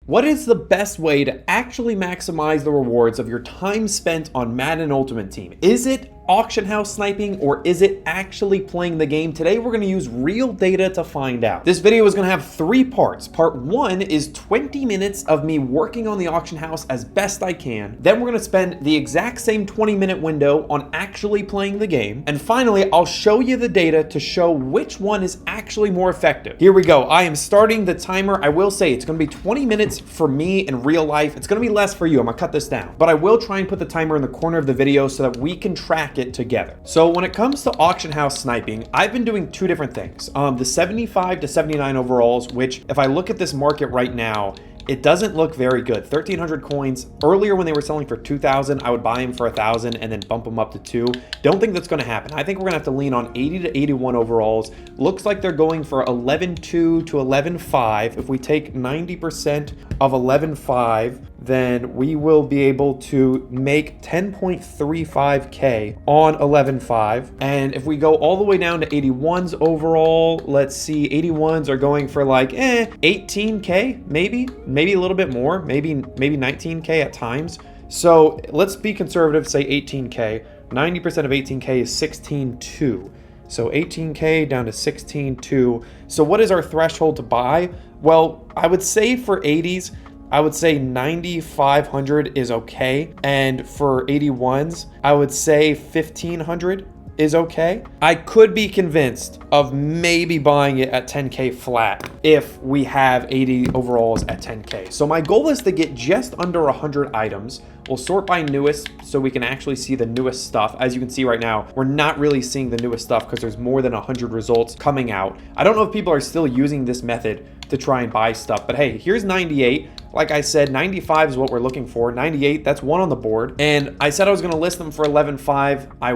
What is the best way to actually maximize the rewards of your time spent on Madden Ultimate Team? Is it auction house sniping, or is it actually playing the game? Today we're going to use real data to find out. This video is going to have 3 parts. Part 1 is 20 minutes of me working on the auction house as best I can. Then we're going to spend the exact same 20-minute window on actually playing the game. And finally, I'll show you the data to show which one is actually more effective. Here we go. I am starting the timer. I will say it's going to be 20 minutes for me in real life. It's going to be less for you. I'm going to cut this down. But I will try and put the timer in the corner of the video so that we can track it together. So when it comes to auction house sniping, I've been doing 2 different things. The 75 to 79 overalls, which if I look at this market right now, it doesn't look very good. 1,300 coins. Earlier when they were selling for 2,000, I would buy them for 1,000 and then bump them up to 2. Don't think that's going to happen. I think we're going to have to lean on 80 to 81 overalls. Looks like they're going for 11.2 to 11.5. If we take 90% of 11.5, then we will be able to make 10.35K on 11.5. And if we go all the way down to 81s overall, let's see, 81s are going for like 18K, maybe a little bit more, maybe 19K at times. So let's be conservative, say 18K. 90% of 18K is 16.2. So 18K down to 16.2. So what is our threshold to buy? Well, I would say for 80s, I would say 9,500 is okay. And for 81s, I would say 1,500 is okay. I could be convinced of maybe buying it at 10K flat if we have 80 overalls at 10K. So my goal is to get just under 100 items. We'll sort by newest so we can actually see the newest stuff. As you can see right now, we're not really seeing the newest stuff because there's more than 100 results coming out. I don't know if people are still using this method to try and buy stuff, but hey, here's 98. Like I said, 95 is what we're looking for. 98, that's 1 on the board. And I said I was going to list them for 11.5. I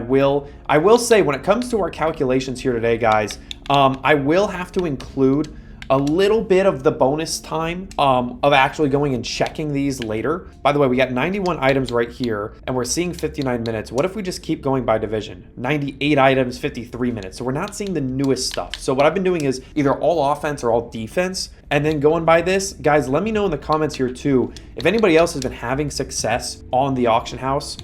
will say when it comes to our calculations here today, guys, I will have to include a little bit of the bonus time of actually going and checking these later. By the way, we got 91 items right here and we're seeing 59 minutes. What if we just keep going by division? 98 items, 53 minutes. So we're not seeing the newest stuff. So what I've been doing is either all offense or all defense. And then going by this, guys, let me know in the comments here too, if anybody else has been having success on the auction house.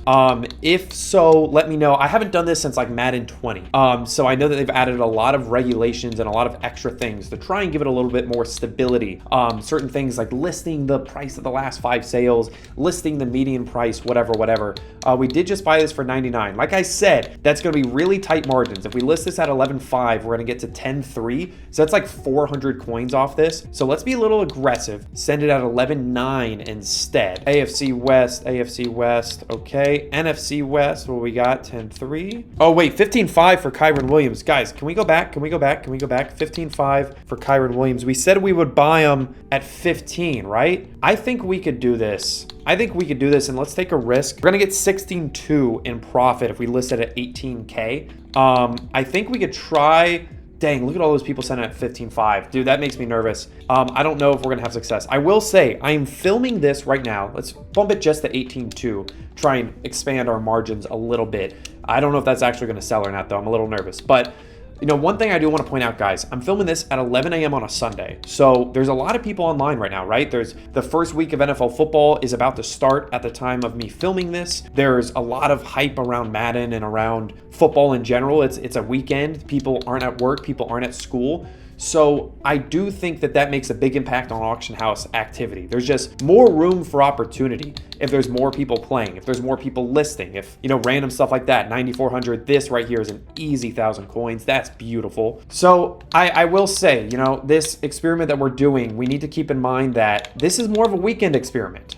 If so, let me know. I haven't done this since like Madden 20. So I know that they've added a lot of regulations and a lot of extra things to try and give it a little bit more stability. Certain things like listing the price of the last 5 sales, listing the median price, whatever. We did just buy this for 99. Like I said, that's going to be really tight margins. If we list this at 11.5, we're going to get to 10.3. So that's like 400 coins off this. So let's be a little aggressive. Send it at 11.9 instead. AFC West, okay. NFC West, what we got? 10.3. Oh wait, 15.5 for Kyron Williams. Guys, can we go back? 15.5 for Kyron Williams. We said we would buy them at 15, right? I think we could do this. And let's take a risk. We're gonna get 16.2 in profit if we list it at 18K. I think we could try. Dang, look at all those people sending at 15.5. Dude, that makes me nervous. I don't know if we're gonna have success. I will say, I am filming this right now. Let's bump it just to 18.2. Try and expand our margins a little bit. I don't know if that's actually gonna sell or not though. I'm a little nervous. But you know, one thing I do want to point out, guys, I'm filming this at 11 a.m. on a Sunday. So there's a lot of people online right now, right? There's the first week of NFL football is about to start at the time of me filming this. There's a lot of hype around Madden and around football in general. It's a weekend. People aren't at work. People aren't at school. So I do think that that makes a big impact on auction house activity. There's just more room for opportunity if there's more people playing, if there's more people listing, if, you know, random stuff like that. 9,400, this right here is an easy 1,000 coins. That's beautiful. So I will say, you know, this experiment that we're doing, we need to keep in mind that this is more of a weekend experiment.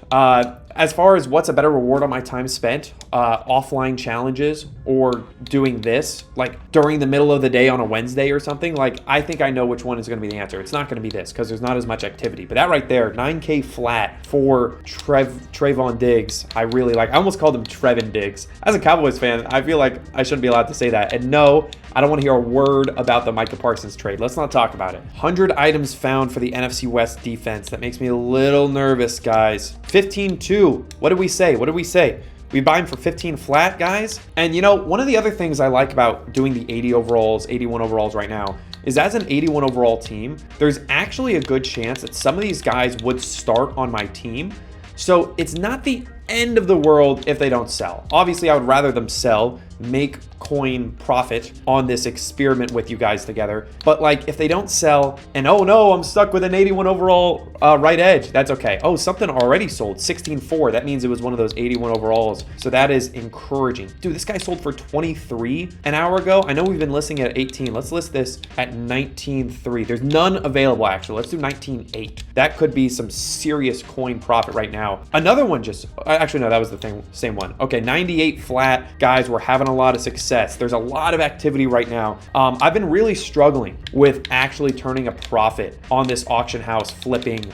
As far as what's a better reward on my time spent, offline challenges or doing this like during the middle of the day on a Wednesday or something, like I think I know which one is going to be the answer. It's not going to be this because there's not as much activity. But that right there, 9K flat for Trayvon Diggs, I really like. I almost called him Trevin Diggs. As a Cowboys fan, I feel like I shouldn't be allowed to say that. And no, I don't want to hear a word about the Micah Parsons trade. Let's not talk about it. 100 items found for the NFC West defense. That makes me a little nervous, guys. 15-2. What did we say? We buy him for 15 flat, guys. And you know, one of the other things I like about doing the 80 overalls, 81 overalls right now, is as an 81 overall team, there's actually a good chance that some of these guys would start on my team. So it's not the end of the world if they don't sell. Obviously, I would rather them sell, make coin profit on this experiment with you guys together. But like if they don't sell and oh no, I'm stuck with an 81 overall right edge, that's okay. Oh, something already sold, 16.4. That means it was one of those 81 overalls. So that is encouraging. Dude, this guy sold for 23 an hour ago. I know we've been listing it at 18. Let's list this at 19.3. There's none available actually. Let's do 19.8. That could be some serious coin profit right now. Another one just, actually no, that was the same one. Okay, 98 flat. Guys, we're having a lot of success. There's a lot of activity right now. I've been really struggling with actually turning a profit on this auction house flipping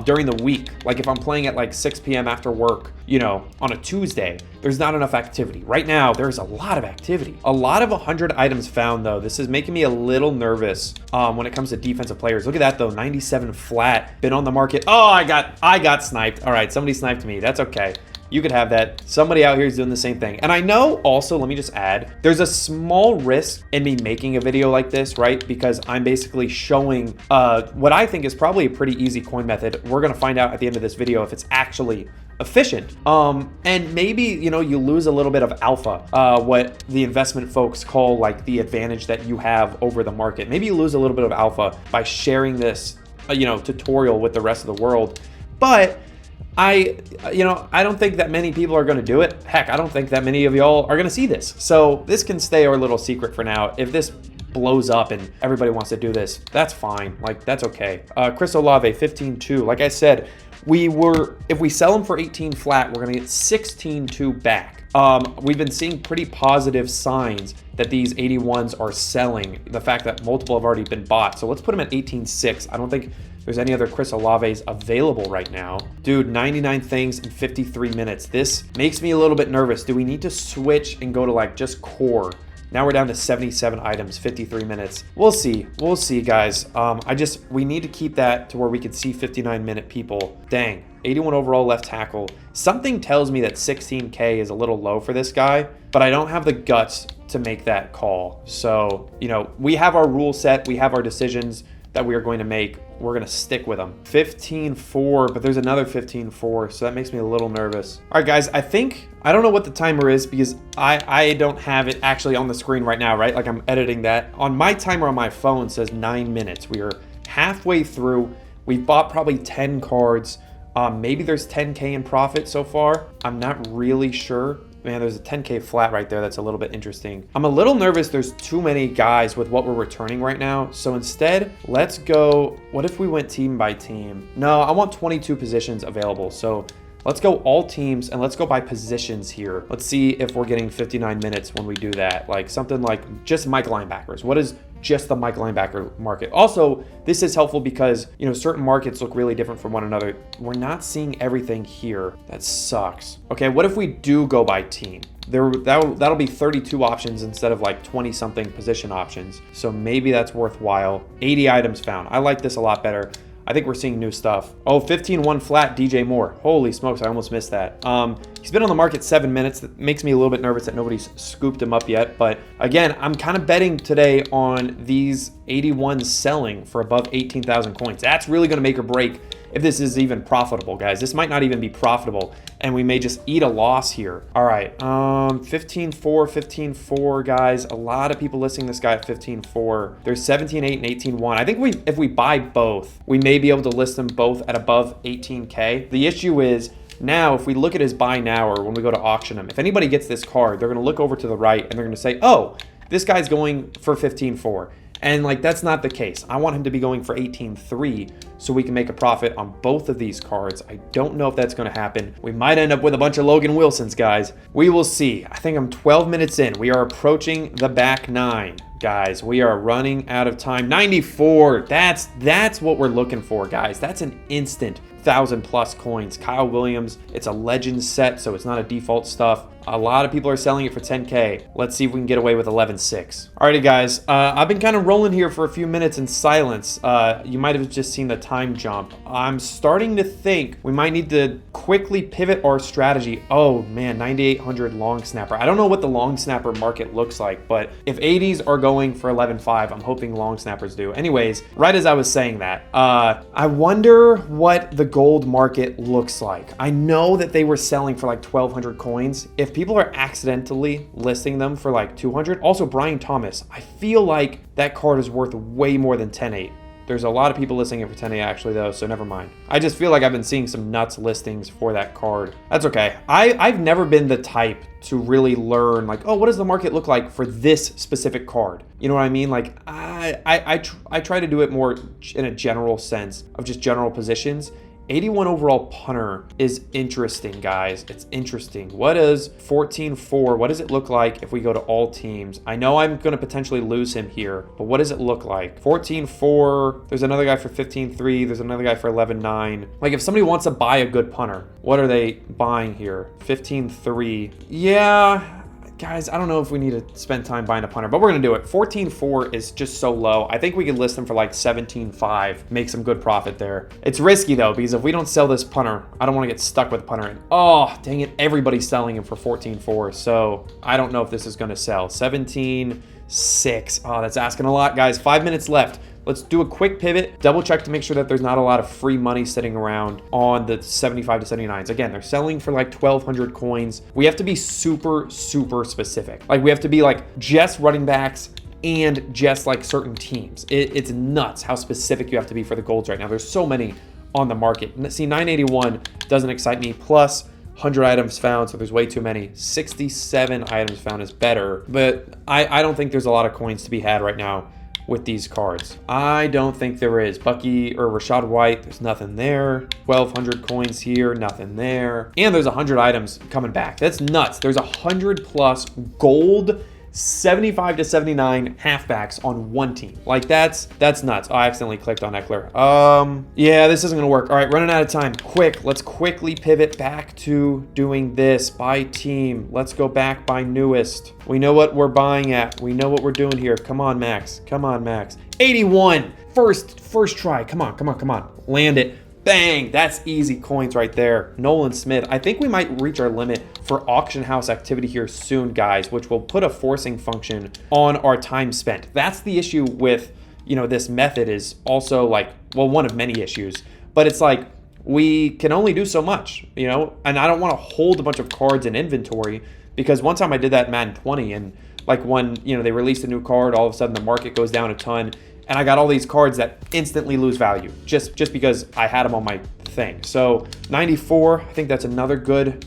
during the week. Like if I'm playing at like 6 p.m. after work, you know, on a Tuesday, there's not enough activity. Right now, there's a lot of activity. A lot of 100 items found though. This is making me a little nervous when it comes to defensive players. Look at that though, 97 flat, been on the market. Oh, I got sniped. All right, somebody sniped me. That's okay. You could have that. Somebody out here is doing the same thing. And I know also, let me just add, there's a small risk in me making a video like this, right? Because I'm basically showing what I think is probably a pretty easy coin method. We're gonna find out at the end of this video if it's actually efficient. And maybe, you know, you lose a little bit of alpha, what the investment folks call like the advantage that you have over the market. Maybe you lose a little bit of alpha by sharing this, you know, tutorial with the rest of the world. But I don't think that many people are going to do it. Heck, I don't think that many of y'all are going to see this. So this can stay our little secret for now. If this blows up and everybody wants to do this, that's fine. Like, that's okay. Chris Olave, 15.2. Like I said, if we sell them for 18 flat, we're going to get 16.2 back. We've been seeing pretty positive signs that these 81s are selling. The fact that multiple have already been bought. So let's put them at 18.6. I don't think there's any other Chris Olaves available right now. Dude, 99 things in 53 minutes. This makes me a little bit nervous. Do we need to switch and go to like just core? Now we're down to 77 items, 53 minutes. We'll see, guys. We need to keep that to where we can see 59-minute people. Dang, 81 overall left tackle. Something tells me that 16K is a little low for this guy, but I don't have the guts to make that call. So, you know, we have our rule set, we have our decisions that we are going to make. We're going to stick with them. 15.4, but there's another 15.4, so that makes me a little nervous. All right, guys, I don't know what the timer is because I don't have it actually on the screen right now, right? Like I'm editing that. On my timer on my phone says 9 minutes. We are halfway through. We've bought probably 10 cards. Maybe there's 10K in profit so far. I'm not really sure. Man, there's a 10K flat right there. That's a little bit interesting. I'm a little nervous there's too many guys with what we're returning right now. So instead, let's go, what if we went team by team? No, I want 22 positions available. So let's go all teams and let's go by positions here. Let's see if we're getting 59 minutes when we do that. Like something like just Mike linebackers. What is just the Mike linebacker market? Also, this is helpful because, you know, certain markets look really different from one another. We're not seeing everything here. That sucks. Okay, what if we do go by team? That'll be 32 options instead of like 20 something position options. So maybe that's worthwhile. 80 items found. I like this a lot better. I think we're seeing new stuff. Oh, 15-1 flat, DJ Moore. Holy smokes, I almost missed that. He's been on the market 7 minutes. That makes me a little bit nervous that nobody's scooped him up yet. But again, I'm kind of betting today on these 81s selling for above 18,000 coins. That's really going to make or break if this is even profitable, guys. This might not even be profitable, and we may just eat a loss here. All right, 15.4, 15.4, guys. A lot of people listing this guy at 15.4. There's 17.8 and 18.1. I think if we buy both, we may be able to list them both at above 18K. The issue is, now, if we look at his buy now or when we go to auction him, if anybody gets this card, they're going to look over to the right and they're going to say, oh, this guy's going for 15.4. And like, that's not the case. I want him to be going for 18.3 so we can make a profit on both of these cards. I don't know if that's going to happen. We might end up with a bunch of Logan Wilsons, guys. We will see. I think I'm 12 minutes in. We are approaching the back 9. Guys, we are running out of time. 94. That's what we're looking for, guys. That's an instant 1,000+ coins. Kyle Williams, it's a legend set, so it's not a default stuff. A lot of people are selling it for 10K. Let's see if we can get away with 11.6. Alrighty, guys. I've been kind of rolling here for a few minutes in silence. You might have just seen the time jump. I'm starting to think we might need to quickly pivot our strategy. Oh, man, 9,800 long snapper. I don't know what the long snapper market looks like, but if 80s are going for 11.5, I'm hoping long snappers do. Anyways, right as I was saying that, I wonder what the gold market looks like. I know that they were selling for like 1,200 coins. If people are accidentally listing them for like 200, also Brian Thomas, I feel like that card is worth way more than 10.8. There's a lot of people listing it for 10A actually though, so never mind. I just feel like I've been seeing some nuts listings for that card. That's okay. I've never been the type to really learn like, oh, what does the market look like for this specific card? You know what I mean? Like I try to do it more in a general sense of just general positions. 81 overall punter is interesting, guys. It's interesting. What is 14.4? What does it look like if we go to all teams? I know I'm going to potentially lose him here, but what does it look like? 14.4. There's another guy for 15.3. There's another guy for 11.9. Like if somebody wants to buy a good punter, what are they buying here? 15.3. Yeah. Guys, I don't know if we need to spend time buying a punter, but we're going to do it. 14.4 is just so low. I think we could list them for like 17.5, make some good profit there. It's risky though, because if we don't sell this punter, I don't want to get stuck with punter. And oh, dang it, everybody's selling him for 14.4. So I don't know if this is going to sell. 17.6. Oh, that's asking a lot, guys. 5 minutes left. Let's do a quick pivot, double check to make sure that there's not a lot of free money sitting around on the 75 to 79s. Again, they're selling for like 1,200 coins. We have to be super, super specific. Like we have to be like just running backs and just like certain teams. It's nuts how specific you have to be for the golds right now. There's so many on the market. See, 981 doesn't excite me. Plus 100 items found, so there's way too many. 67 items found is better, but I don't think there's a lot of coins to be had right now with these cards. I don't think there is. Bucky or Rashad White, there's nothing there. 1,200 coins here, nothing there. And there's 100 items coming back. That's nuts. There's 100 plus gold 75 to 79 halfbacks on one team. Like that's nuts. Oh, I accidentally clicked on Eckler. Yeah, this isn't gonna work. All right, running out of time. Quick, let's quickly pivot back to doing this by team. Let's go back by newest. We know what we're buying at. We know what we're doing here. Come on, Max. Come on, Max. 81. First try. Come on. Land it. Bang, that's easy coins right there. Nolan Smith. I think we might reach our limit for auction house activity here soon, guys, which will put a forcing function on our time spent. That's the issue with, this method is also like, well, one of many issues, but it's like we can only do so much, and I don't want to hold a bunch of cards in inventory because one time I did that in Madden 20 and like when, they released a new card, all of a sudden the market goes down a ton. And I got all these cards that instantly lose value just because I had them on my thing. So 94, I think that's another good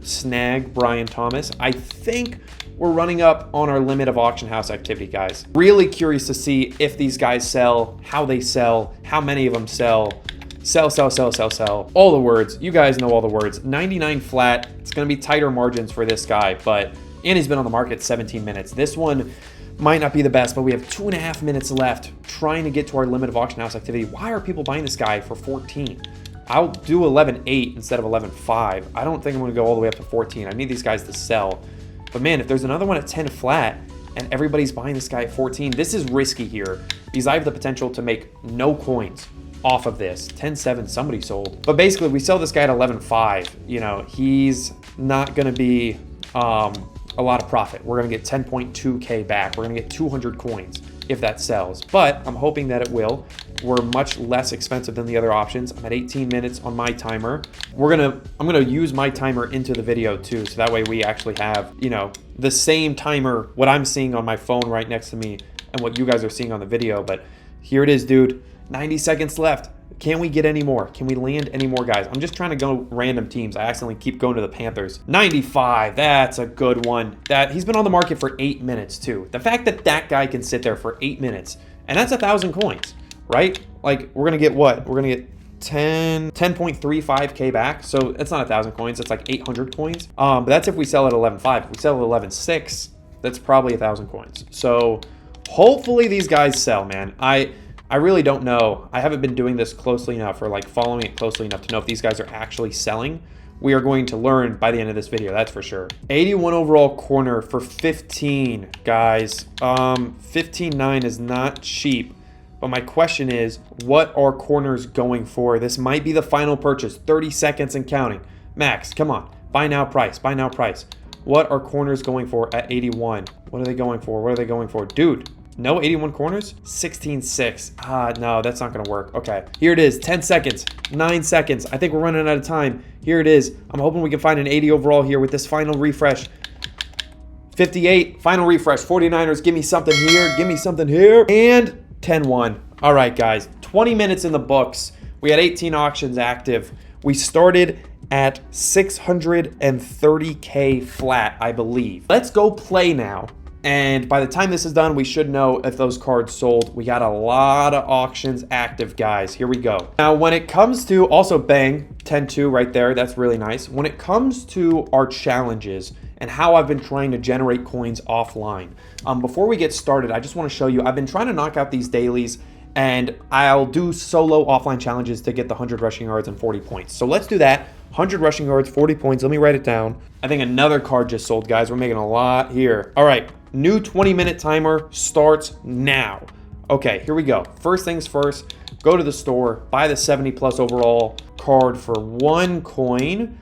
snag, Brian Thomas. I think we're running up on our limit of auction house activity, guys. Really curious to see if these guys sell, how they sell, how many of them sell. Sell. All the words. You guys know all the words. 99 flat. It's going to be tighter margins for this guy, and he's been on the market 17 minutes. This one might not be the best, but we have 2.5 minutes left trying to get to our limit of auction house activity. Why are people buying this guy for 14? I'll do 11.8 instead of 11.5. I don't think I'm going to go all the way up to 14. I need these guys to sell. But man, if there's another one at 10 flat and everybody's buying this guy at 14, this is risky here because I have the potential to make no coins off of this. 10.7, somebody sold. But basically, we sell this guy at 11.5. He's not going to be a lot of profit. We're going to get 10.2K back. We're going to get 200 coins if that sells, but I'm hoping that it will. We're much less expensive than the other options. I'm at 18 minutes on my timer. I'm going to use my timer into the video too, so that way we actually have, the same timer, what I'm seeing on my phone right next to me and what you guys are seeing on the video. But here it is, dude. 90 seconds left. Can we get any more? Can we land any more guys? I'm just trying to go random teams. I accidentally keep going to the Panthers. 95, that's a good one. He's been on the market for 8 minutes too. The fact that that guy can sit there for 8 minutes, and that's 1,000 coins, right? Like we're gonna get what? We're gonna get 10.35K back. So it's not 1,000 coins, it's like 800 coins. But that's if we sell at 11.5. If we sell at 11.6, that's probably 1,000 coins. So hopefully these guys sell, man. I really don't know. I haven't been doing this closely enough or like following it closely enough to know if these guys are actually selling we are going to learn by the end of this video, that's for sure. 81 overall corner for 15, guys. 15.9 is not cheap. But my question is, what are corners going for? This might be the final purchase. 30 seconds and counting. Max, come on. Buy now price. Buy now price. What are corners going for at 81? What are they going for? What are they going for? Dude, no 81 corners? 16.6. Ah, no, that's not going to work. Okay, here it is. 10 seconds. 9 seconds. I think we're running out of time. Here it is. I'm hoping we can find an 80 overall here with this final refresh. 58. Final refresh. 49ers, give me something here. Give me something here. And 10-1. All right, guys, 20 minutes in the books. We had 18 auctions active. We started at 630K flat, I believe. Let's go play now. And by the time this is done, we should know if those cards sold. We got a lot of auctions active, guys. Here we go. Now, when it comes to, also bang, 10-2 right there. That's really nice. When it comes to our challenges and how I've been trying to generate coins offline, before we get started, I just want to show you, I've been trying to knock out these dailies, and I'll do solo offline challenges to get the 100 rushing yards and 40 points. So let's do that. 100 rushing yards, 40 points. Let me write it down. I think another card just sold, guys. We're making a lot here. All right, new 20-minute timer starts now. Okay, here we go. First things first, go to the store, buy the 70+ overall card for 1 coin.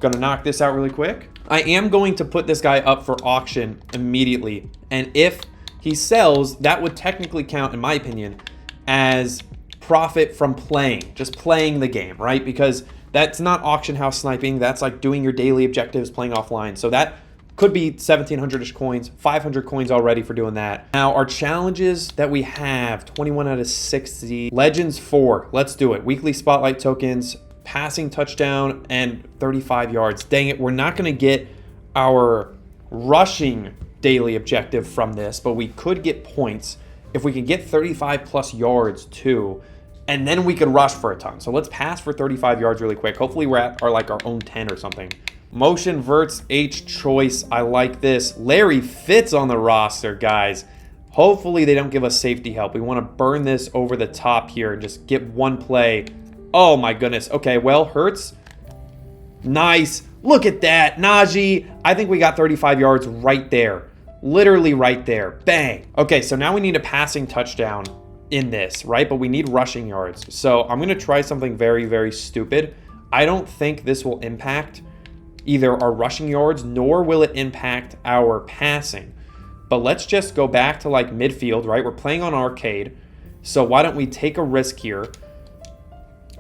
Gonna knock this out really quick. I am going to put this guy up for auction immediately. And if he sells, that would technically count, in my opinion, as profit from playing, just playing the game, right? Because that's not auction house sniping. That's like doing your daily objectives, playing offline. So that could be 1,700-ish coins, 500 coins already for doing that. Now, our challenges that we have, 21 out of 60. Legends 4, let's do it. Weekly spotlight tokens, passing touchdown, and 35 yards. Dang it, we're not gonna get our rushing daily objective from this, but we could get points if we can get 35+ yards too, and then we could rush for a ton. So let's pass for 35 yards really quick. Hopefully we're at our own 10 or something. Motion verts H choice. I like this. Larry Fitz on the roster, guys. Hopefully they don't give us safety help. We want to burn this over the top here and just get one play. Oh my goodness. Okay, well, Hurts. Nice. Look at that. Najee. I think we got 35 yards right there. Literally right there. Bang. Okay, so now we need a passing touchdown in this, right? But we need rushing yards. So I'm going to try something very, very stupid. I don't think this will impact either our rushing yards, nor will it impact our passing. But let's just go back to like midfield, right? We're playing on arcade. So why don't we take a risk here?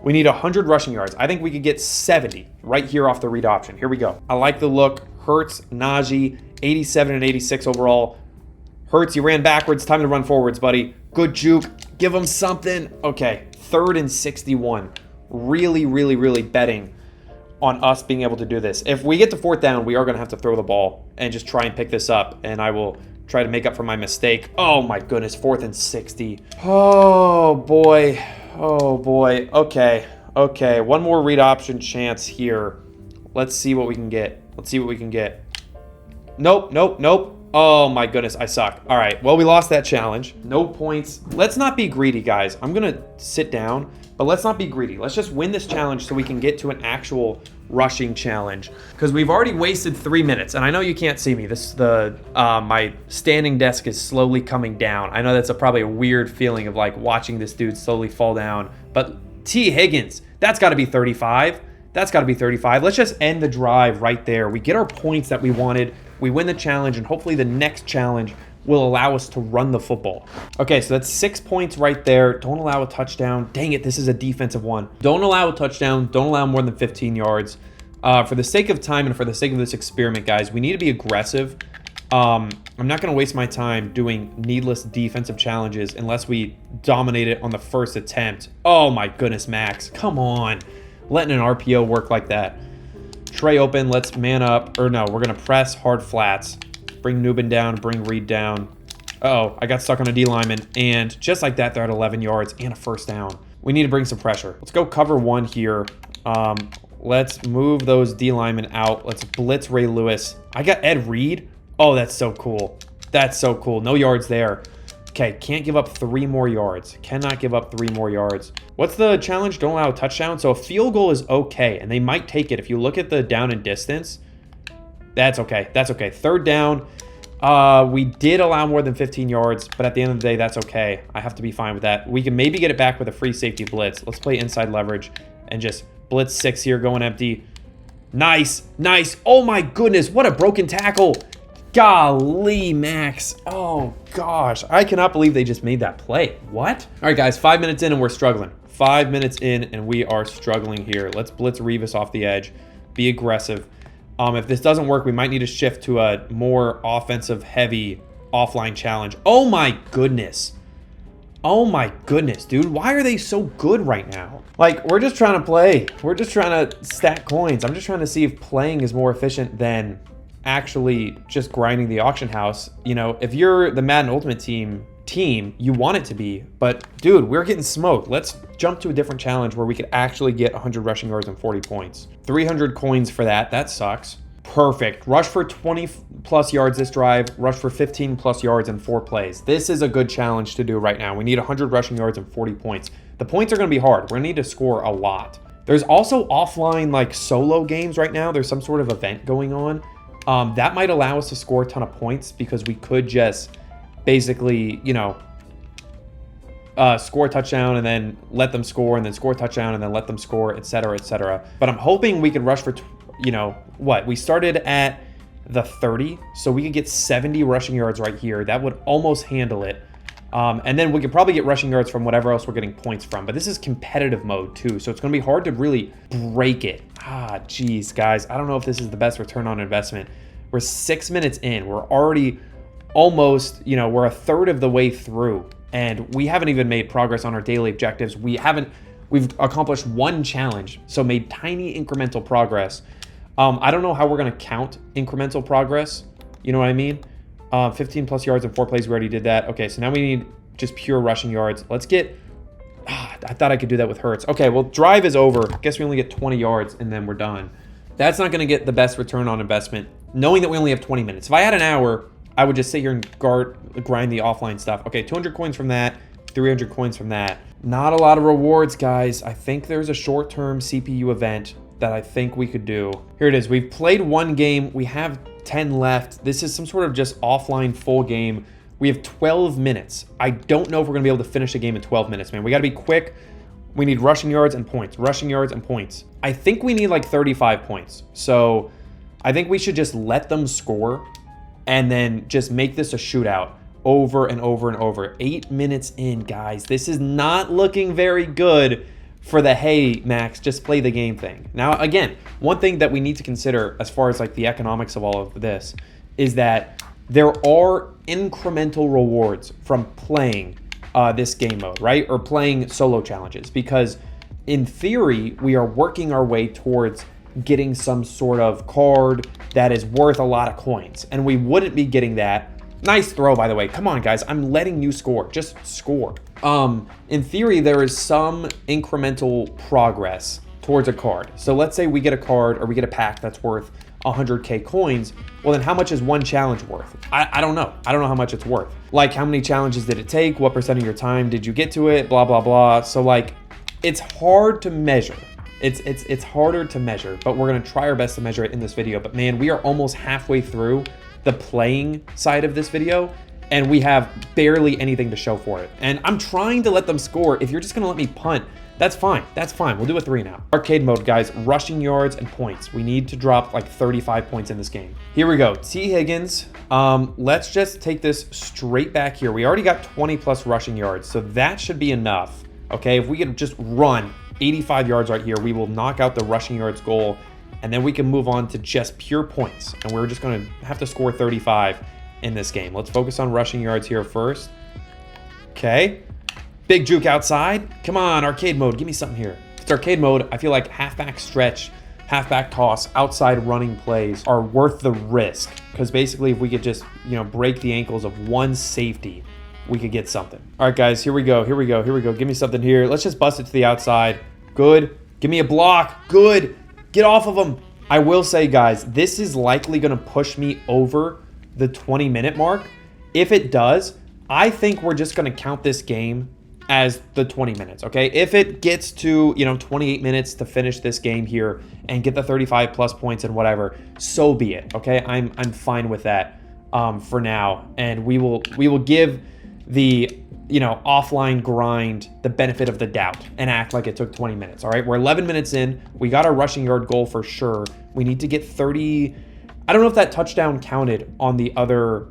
We need 100 rushing yards. I think we could get 70 right here off the read option. Here we go. I like the look. Hurts, Najee, 87 and 86 overall. Hurts, you ran backwards. Time to run forwards, buddy. Good juke. Give him something. Okay, 3rd and 61. Really, really, really betting on us being able to do this. If we get to 4th down, we are going to have to throw the ball and just try and pick this up, and I will try to make up for my mistake. Oh my goodness, 4th and 60. Oh boy. Oh boy. Okay. Okay, one more read option chance here. Let's see what we can get. Let's see what we can get. Nope, nope, nope. Oh my goodness, I suck. All right, well, we lost that challenge. No points. Let's not be greedy, guys. I'm going to sit down, but let's not be greedy. Let's just win this challenge so we can get to an actual rushing challenge, because we've already wasted 3 minutes, and I know you can't see me. My standing desk is slowly coming down. I know that's probably a weird feeling of like watching this dude slowly fall down, but T. Higgins, that's got to be 35. That's got to be 35. Let's just end the drive right there. We get our points that we wanted. We win the challenge, and hopefully the next challenge will allow us to run the football. Okay, so that's 6 points right there. Don't allow a touchdown. Dang it, this is a defensive one. Don't allow a touchdown. Don't allow more than 15 yards. For the sake of time and for the sake of this experiment, guys, we need to be aggressive. I'm not going to waste my time doing needless defensive challenges unless we dominate it on the first attempt. Oh my goodness, Max. Come on. Letting an RPO work like that. Trey open, let's man up. Or no, we're going to press hard flats. Bring Nubin down, bring Reed down. Uh-oh, I got stuck on a D lineman. And just like that, they're at 11 yards and a 1st down. We need to bring some pressure. Let's go cover 1 here. Let's move those D linemen out. Let's blitz Ray Lewis. I got Ed Reed. Oh, that's so cool. That's so cool. No yards there. Okay, can't give up 3 more yards. Cannot give up 3 more yards. What's the challenge? Don't allow a touchdown. So a field goal is okay, and they might take it. If you look at the down and distance, that's okay. That's okay. 3rd down. We did allow more than 15 yards, but at the end of the day, that's okay. I have to be fine with that. We can maybe get it back with a free safety blitz. Let's play inside leverage and just blitz 6 here, going empty. Nice, nice. Oh my goodness, what a broken tackle. Golly, Max. Oh gosh, I cannot believe they just made that play. What? All right, guys, 5 minutes in and we're struggling. 5 minutes in and we are struggling here. Let's blitz Revis off the edge. Be aggressive. If this doesn't work, we might need to shift to a more offensive heavy offline challenge. Oh my goodness. Oh my goodness, dude. Why are they so good right now? Like, we're just trying to play. We're just trying to stack coins. I'm just trying to see if playing is more efficient than actually just grinding the auction house. You know, if you're the Madden Ultimate Team, you want it to be. But, dude, we're getting smoked. Let's jump to a different challenge where we could actually get 100 rushing yards and 40 points. 300 coins for that. That sucks. Perfect. Rush for 20 plus yards this drive. Rush for 15 plus yards in 4 plays. This is a good challenge to do right now. We need 100 rushing yards and 40 points. The points are going to be hard. We're going to need to score a lot. There's also offline, like, solo games right now. There's some sort of event going on. That might allow us to score a ton of points because we could just basically, you know, score a touchdown and then let them score and then score a touchdown and then let them score, etc., etc. But I'm hoping we can rush for, you know, what? We started at the 30, so we could get 70 rushing yards right here. That would almost handle it. And then we could probably get rushing yards from whatever else we're getting points from. But this is competitive mode too, so it's going to be hard to really break it. Geez, guys. I don't know if this is the best return on investment. We're 6 minutes in. We're already almost, you know, we're a third of the way through. And we haven't even made progress on our daily objectives. We've accomplished 1 challenge, so made tiny incremental progress. I don't know how we're going to count incremental progress. You know what I mean? 15 plus yards in 4 plays. We already did that. Okay, so now we need just pure rushing yards. Let's get... I thought I could do that with Hurts. Okay, well, drive is over. I guess we only get 20 yards, and then we're done. That's not going to get the best return on investment, knowing that we only have 20 minutes. If I had an hour, I would just sit here and grind the offline stuff. Okay, 200 coins from that, 300 coins from that. Not a lot of rewards, guys. I think there's a short-term CPU event that I think we could do. Here it is. We've played 1 game. We have 10 left. This is some sort of just offline full game. We have 12 minutes. I don't know if we're going to be able to finish a game in 12 minutes, man. We got to be quick. We need rushing yards and points. Rushing yards and points. I think we need like 35 points. So I think we should just let them score and then just make this a shootout over and over and over. 8 minutes in, guys. This is not looking very good for the, hey, Max, just play the game thing. Now, again, one thing that we need to consider as far as like the economics of all of this is that there are incremental rewards from playing this game mode, right? Or playing solo challenges, because in theory, we are working our way towards getting some sort of card that is worth a lot of coins, and we wouldn't be getting that. Nice throw, by the way. Come on, guys. I'm letting you score. Just score. In theory, there is some incremental progress towards a card. So let's say we get a card or we get a pack that's worth 100k coins. Well, then how much is 1 challenge worth? I don't know. I don't know how much it's worth. Like, how many challenges did it take? What percent of your time did you get to it? Blah, blah, blah. So, like, it's hard to measure. It's harder to measure, but we're going to try our best to measure it in this video. But, man, we are almost halfway through the playing side of this video, and we have barely anything to show for it. And I'm trying to let them score. If you're just going to let me punt, that's fine. That's fine. We'll do a 3 now. Arcade mode, guys. Rushing yards and points. We need to drop like 35 points in this game. Here we go. T. Higgins. Let's just take this straight back here. We already got 20 plus rushing yards, so that should be enough. Okay, if we could just run 85 yards right here, we will knock out the rushing yards goal, and then we can move on to just pure points. And we're just going to have to score 35 in this game. Let's focus on rushing yards here first. Okay. Big juke outside. Come on, arcade mode. Give me something here. If it's arcade mode, I feel like halfback stretch, halfback toss, outside running plays are worth the risk. Because basically, if we could just, you know, break the ankles of 1 safety, we could get something. All right, guys, here we go. Here we go. Here we go. Give me something here. Let's just bust it to the outside. Good. Give me a block. Good. Get off of them. I will say, guys, this is likely going to push me over the 20-minute mark. If it does, I think we're just going to count this game as the 20 minutes, okay? If it gets to, 28 minutes to finish this game here and get the 35 plus points and whatever, so be it, okay? I'm fine with that for now, and we will give the offline grind the benefit of the doubt and act like it took 20 minutes. All right, we're 11 minutes in. We got our rushing yard goal for sure. We need to get 30. I don't know if that touchdown counted on the other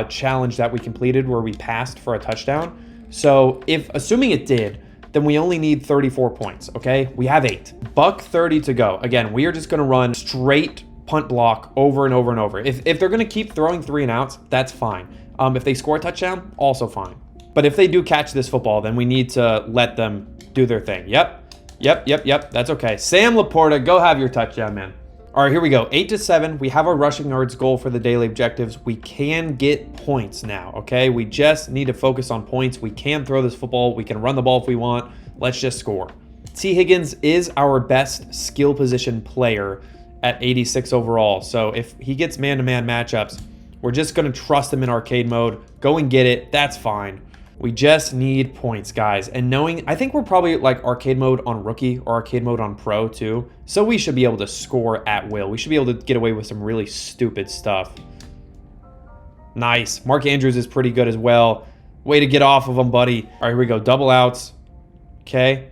challenge that we completed where we passed for a touchdown. So assuming it did, then we only need 34 points, okay? We have 8. $1.30 to go. Again, we are just gonna run straight punt block over and over and over. If they're gonna keep throwing 3 and outs, that's fine. If they score a touchdown, also fine. But if they do catch this football, then we need to let them do their thing. Yep. That's okay. Sam Laporta, go have your touchdown, man. All right, here we go. 8-7. We have our rushing yards goal for the daily objectives. We can get points now, okay? We just need to focus on points. We can throw this football. We can run the ball if we want. Let's just score. T. Higgins is our best skill position player at 86 overall. So if he gets man-to-man matchups, we're just going to trust him in arcade mode. Go and get it. That's fine. We just need points, guys. And I think we're probably like arcade mode on rookie or arcade mode on pro too. So we should be able to score at will. We should be able to get away with some really stupid stuff. Nice. Mark Andrews is pretty good as well. Way to get off of him, buddy. All right, here we go. Double outs. Okay.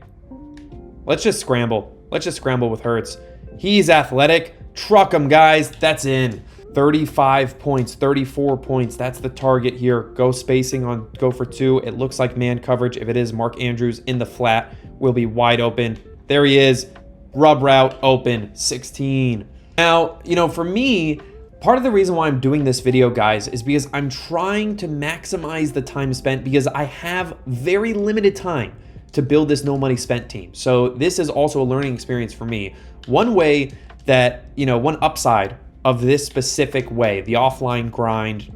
Let's just scramble. Let's just scramble with Hurts. He's athletic. Truck him, guys. That's in. 35 points, 34 points. That's the target here. Go spacing on go for 2. It looks like man coverage. If it is Mark Andrews in the flat, will be wide open. There he is. Rub route open. 16. Now, for me, part of the reason why I'm doing this video, guys, is because I'm trying to maximize the time spent because I have very limited time to build this no money spent team. So this is also a learning experience for me. One way that, one upside of this specific way, the offline grind,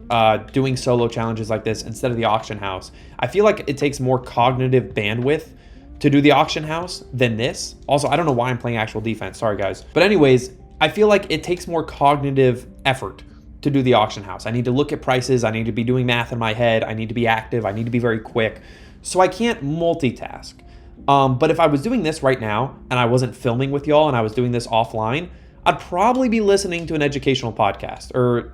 doing solo challenges like this instead of the auction house, I feel like it takes more cognitive bandwidth to do the auction house than this. Also, I don't know why I'm playing actual defense. Sorry, guys. But anyways, I feel like it takes more cognitive effort to do the auction house. I need to look at prices. I need to be doing math in my head. I need to be active. I need to be very quick. So I can't multitask. But if I was doing this right now and I wasn't filming with y'all and I was doing this offline, I'd probably be listening to an educational podcast or,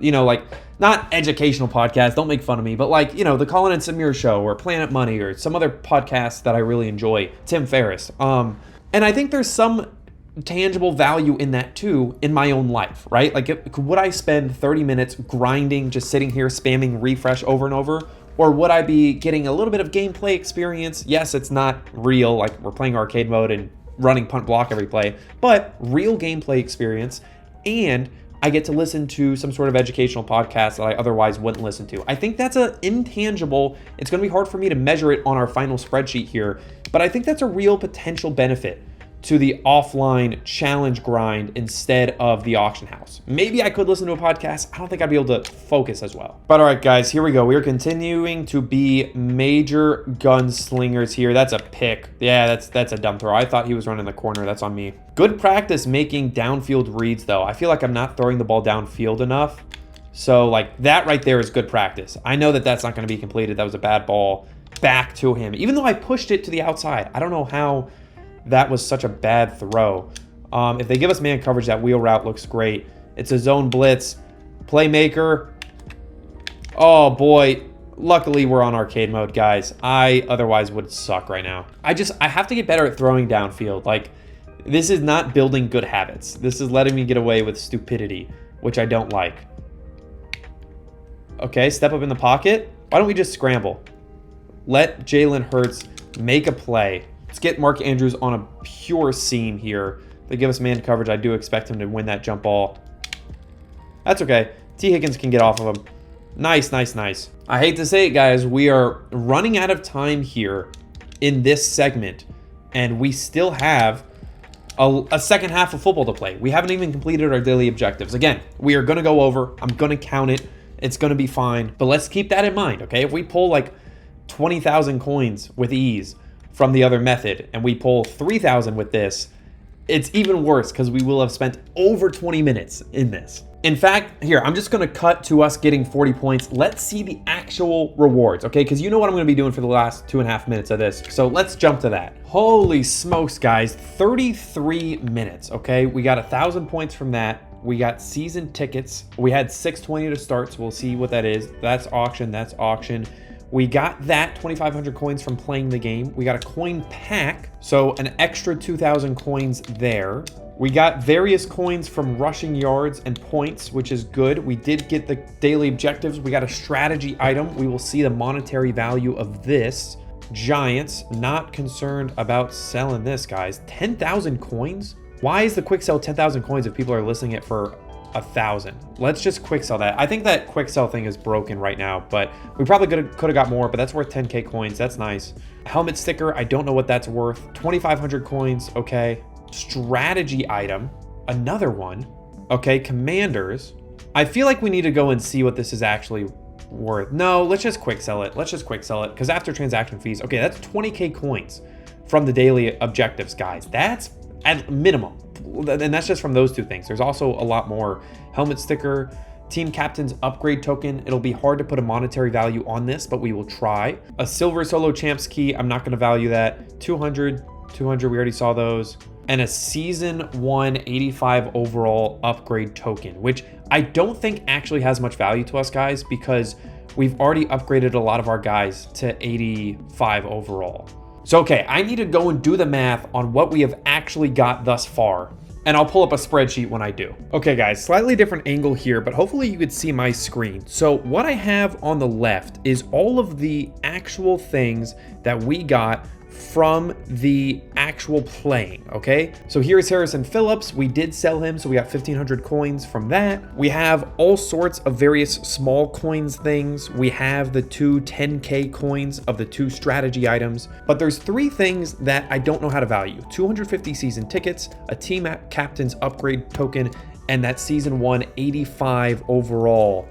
not educational podcast, don't make fun of me, but the Colin and Samir show or Planet Money or some other podcasts that I really enjoy, Tim Ferriss. And I think there's some tangible value in that too in my own life, right? Would I spend 30 minutes grinding, just sitting here spamming refresh over and over? Or would I be getting a little bit of gameplay experience? Yes, it's not real, like we're playing arcade mode and running punt block every play, but real gameplay experience, and I get to listen to some sort of educational podcast that I otherwise wouldn't listen to. I think that's an intangible. It's going to be hard for me to measure it on our final spreadsheet here, but I think that's a real potential benefit to the offline challenge grind instead of the auction house. Maybe I could listen to a podcast. I don't think I'd be able to focus as well. But all right, guys, here we go. We are continuing to be major gunslingers here. That's a pick. Yeah, that's a dumb throw. I thought he was running the corner. That's on me. Good practice making downfield reads, though. I feel like I'm not throwing the ball downfield enough. So, that right there is good practice. I know that that's not going to be completed. That was a bad ball. Back to him. Even though I pushed it to the outside. I don't know how that was such a bad throw. If they give us man coverage, that wheel route looks great. It's a zone blitz. Playmaker. Oh, boy. Luckily, we're on arcade mode, guys. I otherwise would suck right now. I have to get better at throwing downfield. This is not building good habits. This is letting me get away with stupidity, which I don't like. Okay, step up in the pocket. Why don't we just scramble? Let Jalen Hurts make a play. Let's get Mark Andrews on a pure seam here. They give us man coverage. I do expect him to win that jump ball. That's okay. T. Higgins can get off of him. Nice, nice, nice. I hate to say it, guys. We are running out of time here in this segment, and we still have a second half of football to play. We haven't even completed our daily objectives. Again, we are going to go over. I'm going to count it. It's going to be fine. But let's keep that in mind, okay? If we pull 20,000 coins with ease from the other method and we pull 3,000 with this, it's even worse because we will have spent over 20 minutes in this. In fact, here, I'm just gonna cut to us getting 40 points. Let's see the actual rewards, okay? Because you know what I'm gonna be doing for the last 2.5 minutes of this. So let's jump to that. Holy smokes, guys, 33 minutes, okay? We got 1,000 points from that. We got season tickets. We had 620 to start, so we'll see what that is. That's auction, that's auction. We got that 2,500 coins from playing the game. We got a coin pack, so an extra 2,000 coins there. We got various coins from rushing yards and points, which is good. We did get the daily objectives. We got a strategy item. We will see the monetary value of this. Giants, not concerned about selling this, guys. 10,000 coins? Why is the quick sell 10,000 coins if people are listing it for 1,000? Let's just quick sell that. I think that quick sell thing is broken right now, but we probably could have got more, but that's worth 10K coins. That's nice. Helmet sticker, I don't know what that's worth. 2,500 coins, okay. Strategy item, another one. Okay, commanders. I feel like we need to go and see what this is actually worth. No, let's just quick sell it. Let's just quick sell it because after transaction fees, okay, that's 20K coins from the daily objectives, guys. That's at minimum. And that's just from those two things. There's also a lot more. Helmet sticker, team captain's upgrade token. It'll be hard to put a monetary value on this, but we will try. A silver solo champs key. I'm not going to value that. 200, we already saw those. And a season 1 85 overall upgrade token, which I don't think actually has much value to us, guys, because we've already upgraded a lot of our guys to 85 overall. So, okay, I need to go and do the math on what we have actually got thus far, and I'll pull up a spreadsheet when I do. Okay, guys, slightly different angle here, but hopefully you could see my screen. So what I have on the left is all of the actual things that we got from the actual playing, okay? So here's Harrison Phillips. We did sell him, so we got 1,500 coins from that. We have all sorts of various small coins things. We have the 2 10K coins of the 2 strategy items, but there's 3 things that I don't know how to value. 250 season tickets, a team captain's upgrade token, and that season 1 85 overall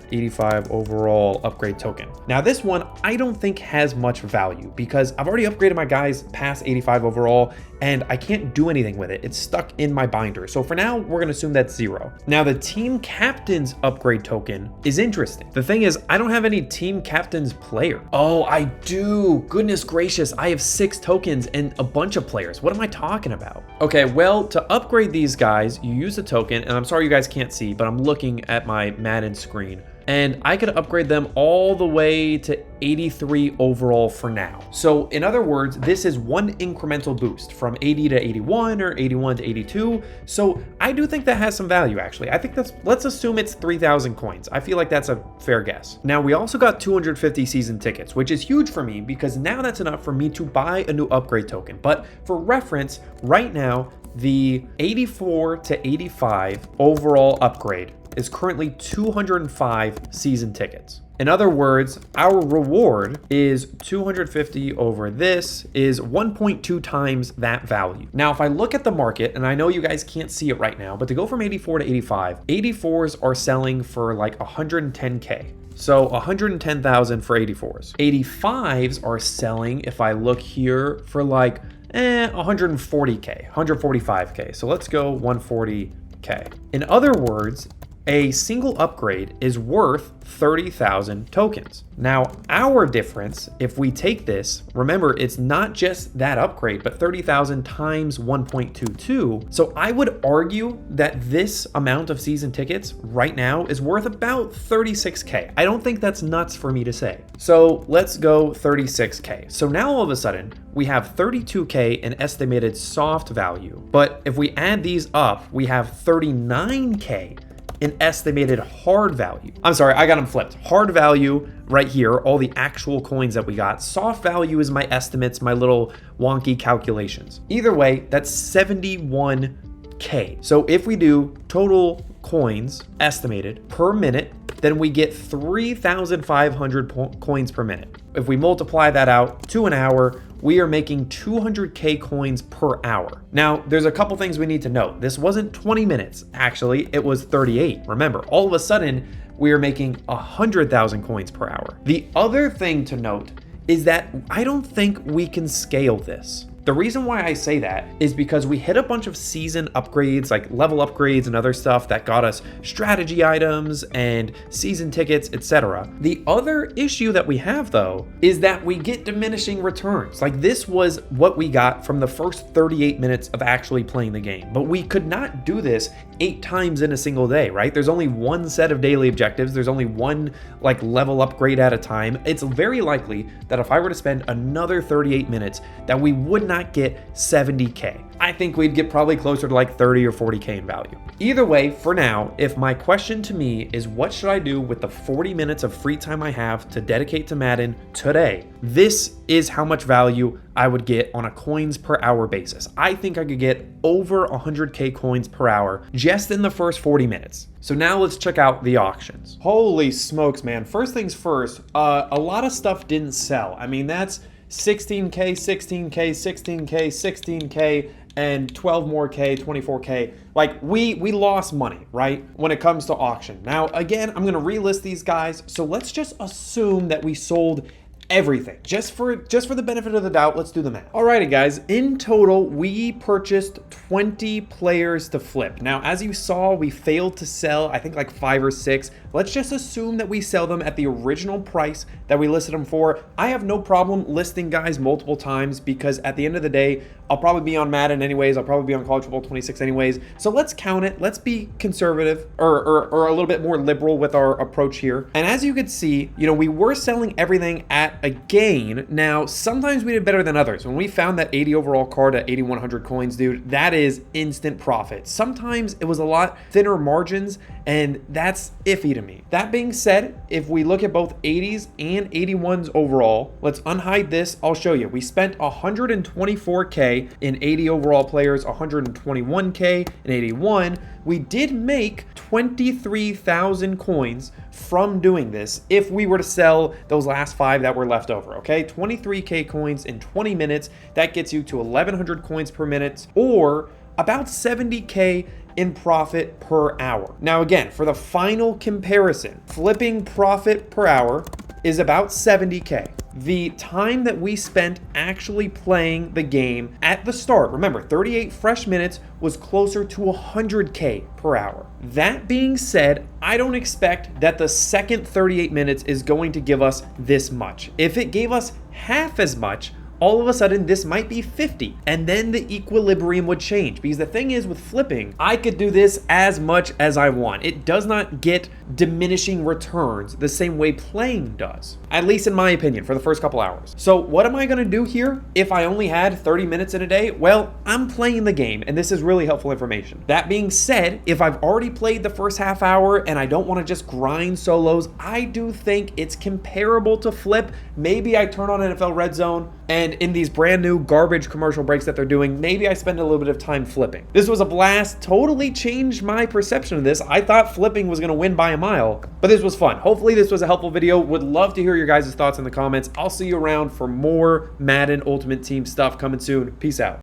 upgrade token. Now this one I don't think has much value because I've already upgraded my guys past 85 overall and I can't do anything with it. It's stuck in my binder. So for now, we're gonna assume that's 0. Now the team captain's upgrade token is interesting. The thing is, I don't have any team captain's player. Oh, I do. Goodness gracious, I have 6 tokens and a bunch of players. What am I talking about? Okay, well, to upgrade these guys, you use a token, and I'm sorry you guys can't see, but I'm looking at my Madden screen. And I could upgrade them all the way to 83 overall for now. So in other words, this is 1 incremental boost from 80 to 81 or 81 to 82. So I do think that has some value actually. I think let's assume it's 3,000 coins. I feel like that's a fair guess. Now we also got 250 season tickets, which is huge for me because now that's enough for me to buy a new upgrade token. But for reference, right now, the 84 to 85 overall upgrade is currently 205 season tickets. In other words, our reward is 250 over this is 1.2 times that value. Now, if I look at the market, and I know you guys can't see it right now, but to go from 84 to 85, 84s are selling for like 110K. So 110,000 for 84s. 85s are selling, if I look here, for like 140K, 145K. So let's go 140K. In other words, a single upgrade is worth 30,000 tokens. Now, our difference, if we take this, remember, it's not just that upgrade, but 30,000 times 1.22. So I would argue that this amount of season tickets right now is worth about 36K. I don't think that's nuts for me to say. So let's go 36K. So now all of a sudden, we have 32K in estimated soft value. But if we add these up, we have 39K in estimated hard value. I'm sorry, I got them flipped. Hard value right here, all the actual coins that we got. Soft value is my estimates, my little wonky calculations. Either way, that's 71K. So if we do total coins estimated per minute, then we get 3,500 coins per minute. If we multiply that out to an hour, we are making 200K coins per hour. Now, there's a couple things we need to note. This wasn't 20 minutes, actually, it was 38. Remember, all of a sudden, we are making 100,000 coins per hour. The other thing to note is that I don't think we can scale this. The reason why I say that is because we hit a bunch of season upgrades, like level upgrades and other stuff that got us strategy items and season tickets, etc. The other issue that we have though is that we get diminishing returns. Like this was what we got from the first 38 minutes of actually playing the game, but we could not do this 8 times in a single day, right? There's only one set of daily objectives. There's only one like level upgrade at a time. It's very likely that if I were to spend another 38 minutes that we would not get 70K. I think we'd get probably closer to like 30 or 40K in value. Either way, for now, if my question to me is what should I do with the 40 minutes of free time I have to dedicate to Madden today, this is how much value I would get on a coins per hour basis. I think I could get over 100K coins per hour just in the first 40 minutes. So now let's check out the auctions. Holy smokes, man. First things first, a lot of stuff didn't sell. I mean, that's 16K, 16K, 16K, 16K, and 12 more K, 24K. Like we lost money, right? When it comes to auction. Now, again, I'm gonna relist these guys. So let's just assume that we sold everything. Just for the benefit of the doubt, let's do the math. Alrighty guys, in total, we purchased 20 players to flip. Now, as you saw, we failed to sell, I think like 5 or 6. Let's just assume that we sell them at the original price that we listed them for. I have no problem listing guys multiple times because at the end of the day, I'll probably be on Madden anyways. I'll probably be on College Football 26 anyways. So let's count it. Let's be conservative or a little bit more liberal with our approach here. And as you could see, you know, we were selling everything at a gain. Now, sometimes we did better than others. When we found that 80 overall card at 8,100 coins, dude, that is instant profit. Sometimes it was a lot thinner margins, and that's iffy to me. That being said, if we look at both 80s and 81s overall, let's unhide this. I'll show you. We spent 124K in 80 overall players, 121K in 81. We did make 23,000 coins from doing this if we were to sell those last 5 that were left over, okay? 23K coins in 20 minutes. That gets you to 1,100 coins per minute, or about 70K in profit per hour. Now again, for the final comparison, flipping profit per hour is about 70K. The time that we spent actually playing the game at the start, remember 38 fresh minutes was closer to 100K per hour. That being said, I don't expect that the second 38 minutes is going to give us this much. If it gave us half as much, all of a sudden this might be 50, and then the equilibrium would change. Because the thing is with flipping, I could do this as much as I want. It does not get diminishing returns the same way playing does, at least in my opinion, for the first couple hours. So what am I gonna do here if I only had 30 minutes in a day? Well, I'm playing the game, and this is really helpful information. That being said, if I've already played the first half hour and I don't wanna just grind solos, I do think it's comparable to flip. Maybe I turn on NFL Red Zone, and in these brand new garbage commercial breaks that they're doing, maybe I spend a little bit of time flipping. This was a blast, totally changed my perception of this. I thought flipping was gonna win by a mile, but this was fun. Hopefully this was a helpful video. Would love to hear your guys' thoughts in the comments. I'll see you around for more Madden Ultimate Team stuff coming soon. Peace out.